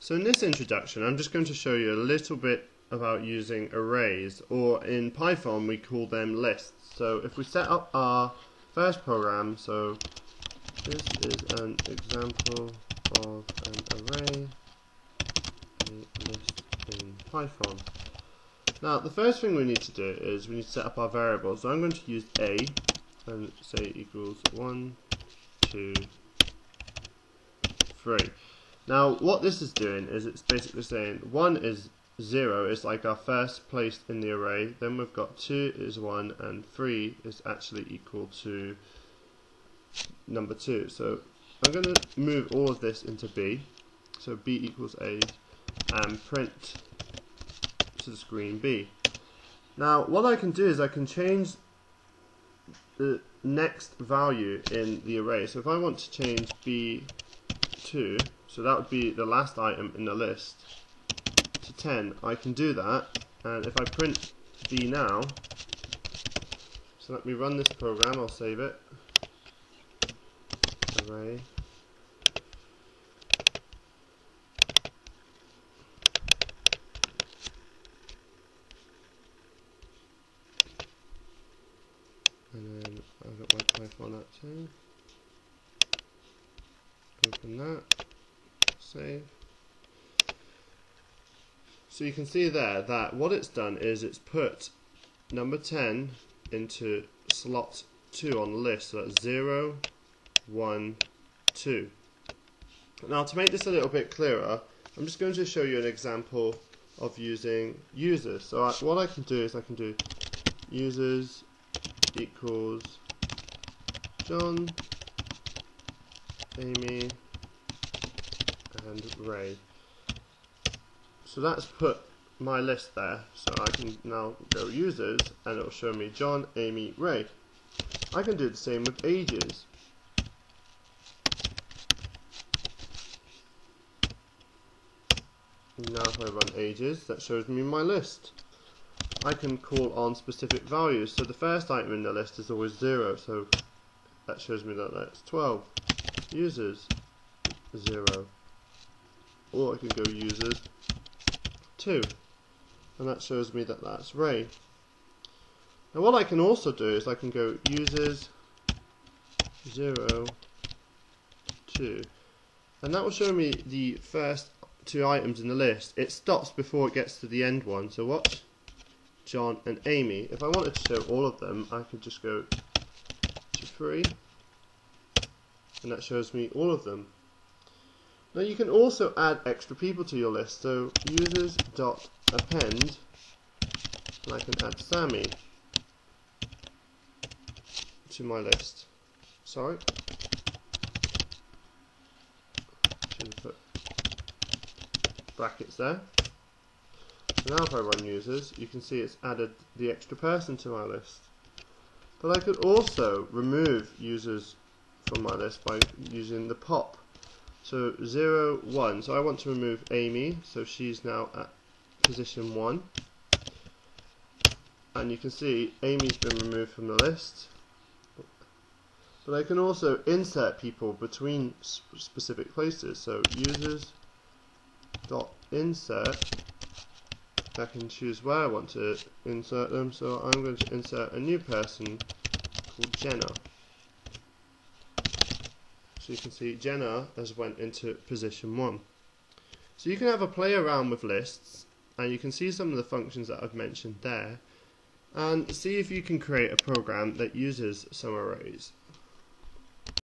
So in this introduction, I'm just going to show you a little bit about using arrays, or in Python we call them lists. So if we set up our first program, so this is an example of an array, a list in Python. Now the first thing we need to do is we need to set up our variables. So I'm going to use a and say equals 1, 2, 3. Now what this is doing is it's basically saying 1 is 0, is like our first place in the array, then we've got 2 is 1, and 3 is actually equal to number 2. So I'm going to move all of this into B, so B equals A, and print to the screen B. Now what I can do is I can change the next value in the array. So if I want to change B2, so that would be the last item in the list, to 10, I can do that. And if I print B now, so let me run this program, I'll save it, array, and then I've got my Python app too. Open that, save. So you can see there that what it's done is it's put number 10 into slot 2 on the list, so that's 0, 1, 2. Now to make this a little bit clearer, I'm just going to show you an example of using users. So what I can do is I can do users equals John, Amy, and Ray. So that's put my list there. So I can now go users and it will show me John, Amy, Ray. I can do the same with ages. Now if I run ages, that shows me my list. I can call on specific values. So the first item in the list is always 0, so that shows me that that's 12. Users 0. Or I can go users 2, and that shows me that that's Ray. Now what I can also do is I can go users 0, 2, and that will show me the first 2 items in the list. It stops before it gets to the end one. So watch, John and Amy. If I wanted to show all of them, I could just go to 3, and that shows me all of them. Now you can also add extra people to your list, so users.append, and I can add Sammy to my list. Sorry, should have put brackets there. So now if I run users, you can see it's added the extra person to my list. But I could also remove users from my list by using the pop. So 0, 1, so I want to remove Amy, so she's now at position 1. And you can see Amy's been removed from the list. But I can also insert people between specific places, so users.insert, I can choose where I want to insert them, so I'm going to insert a new person called Jenna. So you can see Jenna has went into position 1. So you can have a play around with lists, and you can see some of the functions that I've mentioned there, and see if you can create a program that uses some arrays.